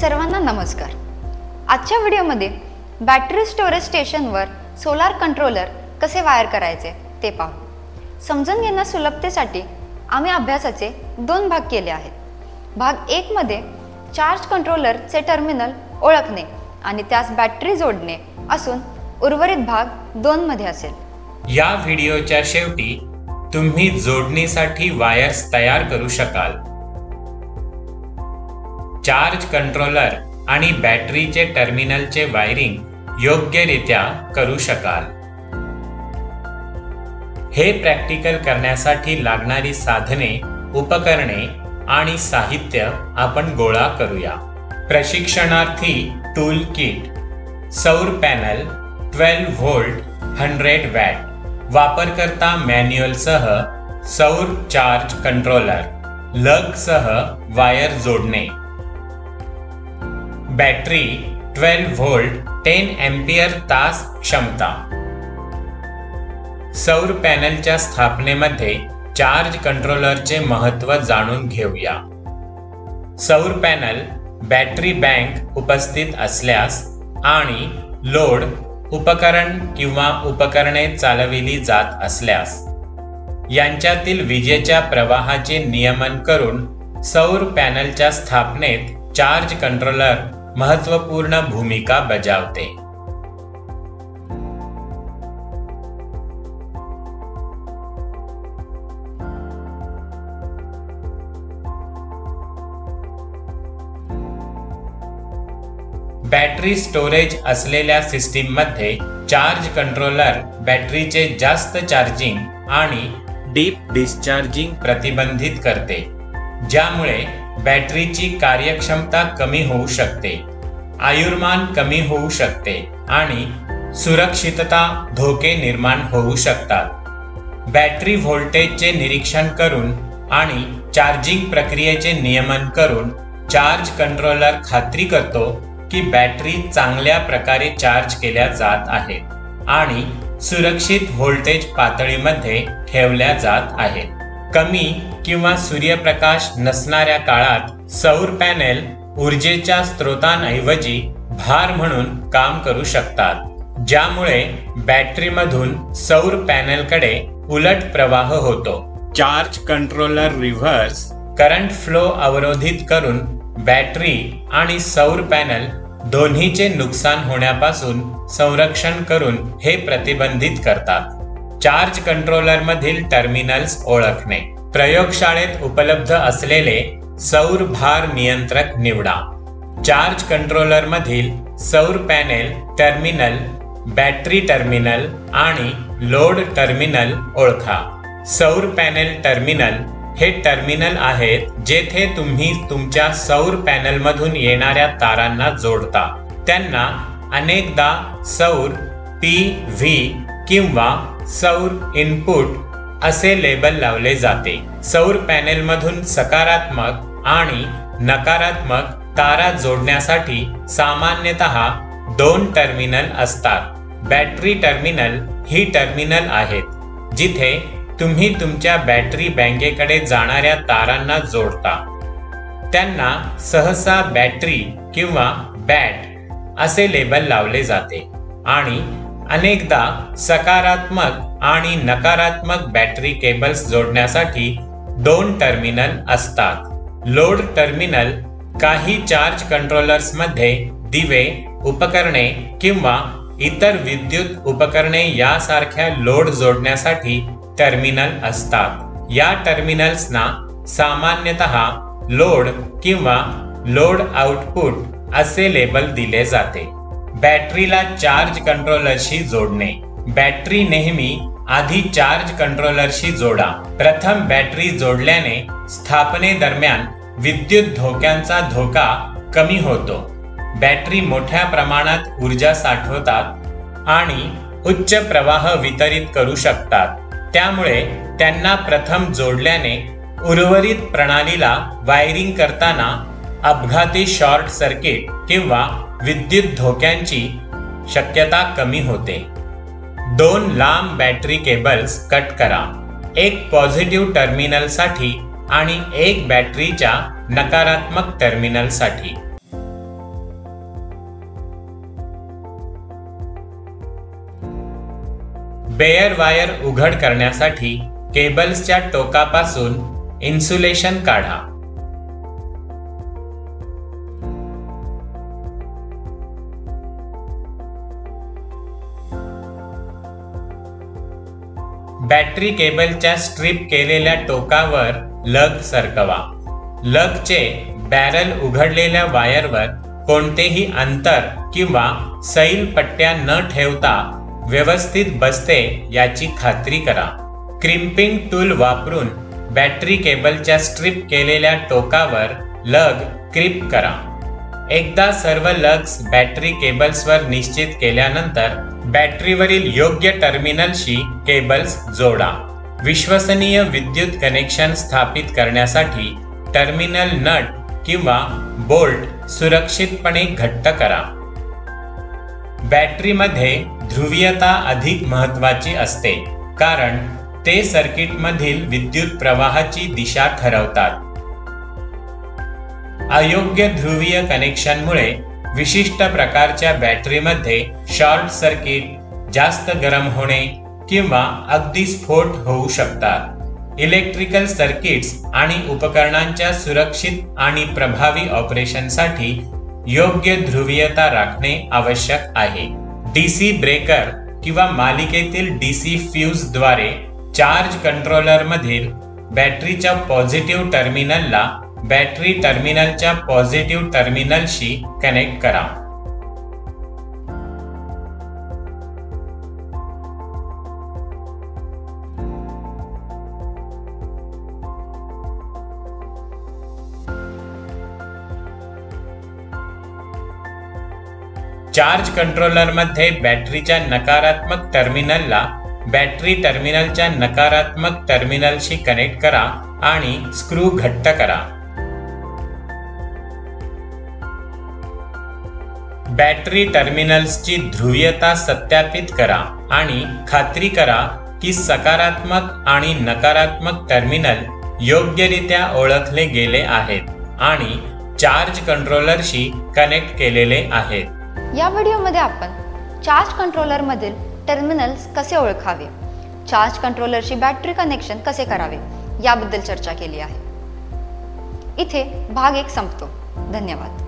सर्वांना नमस्कार। आजच्या व्हिडिओमध्ये बॅटरी स्टोरेज स्टेशनवर सोलार कंट्रोलर कसे वायर करायचे ते पाहू। समजून घेण्या सुलभतेसाठी आम्ही अभ्यासाचे 2 भाग केले आहेत। भाग 1 मध्ये चार्ज कंट्रोलरचे टर्मिनल ओळखणे आणि त्यास बॅटरी जोडणे असून उर्वरित भाग 2 मध्ये असेल। या व्हिडिओच्या शेवटी तुम्ही जोडणीसाठी वायर्स तयार करू शकाल। चार्ज कंट्रोलर आणि बॅटरीचे टर्मिनलचे वायरिंग योग्यरित्या करू शकाल। हे प्रॅक्टिकल करण्यासाठी लागणारी साधने, उपकरणे आणि साहित्य आपण गोळा करूया। प्रशिक्षणार्थी टूल किट, सौर पॅनल 12 व्होल्ट 100 वॅट, वापरकर्ता मॅन्युअलसह सौर चार्ज कंट्रोलर, लगसह वायर जोडणे। बॅटरी 12 व्होल्ट 10 एम्पियर तास क्षमता। सौर पॅनलच्या स्थापनेमध्ये चार्ज कंट्रोलरचे महत्त्व जाणून घेऊया। सौर पॅनल बॅटरी बँक उपस्थित असल्यास आणि लोड उपकरण किंवा उपकरणे चालविली जात असल्यास यांच्यातील विजेच्या प्रवाहाचे नियमन करून सौर पॅनलच्या स्थापनेत चार्ज कंट्रोलर महत्त्वपूर्ण भूमिका बजावते। बॅटरी स्टोरेज असलेल्या सिस्टीममध्ये चार्ज कंट्रोलर बॅटरीचे जास्त चार्जिंग आणि डीप डिस्चार्जिंग प्रतिबंधित करते, ज्यामुळे बॅटरीची कार्यक्षमता कमी होऊ शकते, आयुर्मान कमी होऊ शकते आणि सुरक्षितता धोके निर्माण होऊ शकतात। बॅटरी व्होल्टेजचे निरीक्षण करून आणि चार्जिंग प्रक्रियेचे नियमन करून चार्ज कंट्रोलर खात्री करतो की बॅटरी चांगल्या प्रकारे चार्ज केल्या जात आहेत आणि सुरक्षित व्होल्टेज पातळीमध्ये ठेवल्या जात आहेत। कमी किंवा सूर्यप्रकाश नसणाऱ्या काळात सौर पॅनेल ऊर्जेच्या स्रोतांऐवजी भार म्हणून काम करू शकतात, ज्यामुळे बॅटरीमधून सौर पॅनेलकडे उलट प्रवाह होतो। Charge controller reverse current flow अवरोधित करून बॅटरी आणि सौर पॅनल दोन्हीचे नुकसान होण्यापासून संरक्षण करून हे प्रतिबंधित करतात। चार्ज कंट्रोलर मधील टर्मिनल्स ओळखणे। प्रयोगशाळेत उपलब्ध असलेले सौर भार नियंत्रक निवडा। चार्ज कंट्रोलर मधील सौर पॅनेल टर्मिनल, बॅटरी टर्मिनल आणि लोड टर्मिनल ओळखा। सौर पॅनेल टर्मिनल हे टर्मिनल आहेत जेथे तुम्ही तुमच्या सौर पॅनल मधून येणाऱ्या तारांना जोडता। त्यांना अनेकदा सौर PV किंवा सौर इनपुट असे लेबल लावले जाते। सौर पॅनेल मधून सकारात्मक आणि नकारात्मक तारा जोडण्यासाठी सामान्यतः 2 टर्मिनल असतात। बॅटरी टर्मिनल ही टर्मिनल आहेत जिथे तुम्ही तुमच्या बॅटरी बँकेकडे जाणाऱ्या तारांना जोडता। त्यांना सहसा बॅटरी किंवा बॅट असे लेबल लावले जाते आणि अनेकदा सकारात्मक आणि नकारात्मक बॅटरी केबल्स जोडण्यासाठी 2 टर्मिनल असतात। लोड टर्मिनल काही चार्ज कंट्रोलर्समध्ये दिवे, उपकरणे किंवा इतर विद्युत उपकरणे यासारख्या लोड जोडण्यासाठी टर्मिनल असतात। या टर्मिनल्सना सामान्यतः लोड किंवा लोड आउटपुट असे लेबल दिले जाते। बॅटरीला चार्ज कंट्रोलरशी जोडणे। बॅटरी नेहमी आधी चार्ज कंट्रोलरशी जोडा। प्रथम बॅटरी जोडल्याने स्थापनेदरम्यान विद्युत धोक्यांचा धोका कमी होतो। बॅटरी मोठ्या प्रमाणात ऊर्जा साठवतात आणि उच्च प्रवाह वितरित करू शकतात, त्यामुळे त्यांना प्रथम जोडल्याने उर्वरित प्रणालीला वायरिंग करताना अपघाती शॉर्ट सर्किट किंवा विद्युत धोक्यांची शक्यता कमी होते। 2 लांब बॅटरी केबल्स कट करा, एक पॉझिटिव्ह टर्मिनलसाठी आणि एक बॅटरीच्या नकारात्मक टर्मिनलसाठी। बेअर वायर उघड करण्यासाठी केबल्सच्या टोकापासून इन्सुलेशन काढा. बॅटरी केबलच्या स्ट्रिप केलेल्या टोकावर लग सरकवा. लगचे बॅरल उघडलेल्या वायरवर कोणतेही अंतर किंवा सैल पट्ट्या न ठेवता व्यवस्थित बसते याची खात्री करा. क्रिम्पिंग टूल वापरून बॅटरी केबलच्या स्ट्रिप केलेल्या टोकावर लग क्रिप करा. एकदा सर्व लग्स बॅटरी केबल्सवर निश्चित केल्यानंतर बॅटरीवरील योग्य टर्मिनलशी केबल्स जोडा. विश्वसनीय विद्युत कनेक्शन स्थापित करण्यासाठी टर्मिनल नट किंवा बोल्ट सुरक्षितपणे घट्ट करा. बॅटरीमध्ये ध्रुवीयता अधिक महत्त्वाची असते कारण ते सर्किटमधील विद्युत प्रवाहाची दिशा ठरवतात. अयोग्य ध्रुवीय कनेक्शनमुळे विशिष्ट प्रकारच्या बॅटरीमध्ये शॉर्ट सर्किट, जास्त गरम होणे किंवा अगदी स्फोट होऊ शकतात. इलेक्ट्रिकल सर्किट्स आणि उपकरणांच्या सुरक्षित आणि प्रभावी ऑपरेशनसाठी योग्य ध्रुवीयता राखणे आवश्यक आहे. डीसी ब्रेकर किंवा मालिकेतील डीसी फ्यूजद्वारे चार्ज कंट्रोलरमधील बॅटरीच्या पॉझिटिव्ह टर्मिनलला बॅटरी टर्मिनलच्या पॉझिटिव्ह टर्मिनलशी कनेक्ट करा. चार्ज कंट्रोलरमध्ये बॅटरीच्या नकारात्मक टर्मिनलला बॅटरी टर्मिनलच्या नकारात्मक टर्मिनलशी कनेक्ट करा आणि स्क्रू घट्ट करा. बॅटरी टर्मिनल्सची ध्रुवीयता सत्यापित करा आणि खात्री करा की सकारात्मक आणि नकारात्मक टर्मिनल योग्यरित्या ओळखले गेले आहेत आणि चार्ज कंट्रोलरशी कनेक्ट केलेले आहेत. या व्हिडिओमध्ये आपण चार्ज कंट्रोलरमधील टर्मिनल्स कसे ओळखावे, चार्ज कंट्रोलरशी बॅटरी कनेक्शन कसे करावे याबद्दल चर्चा केली आहे. इथे भाग 1 संपतो. धन्यवाद.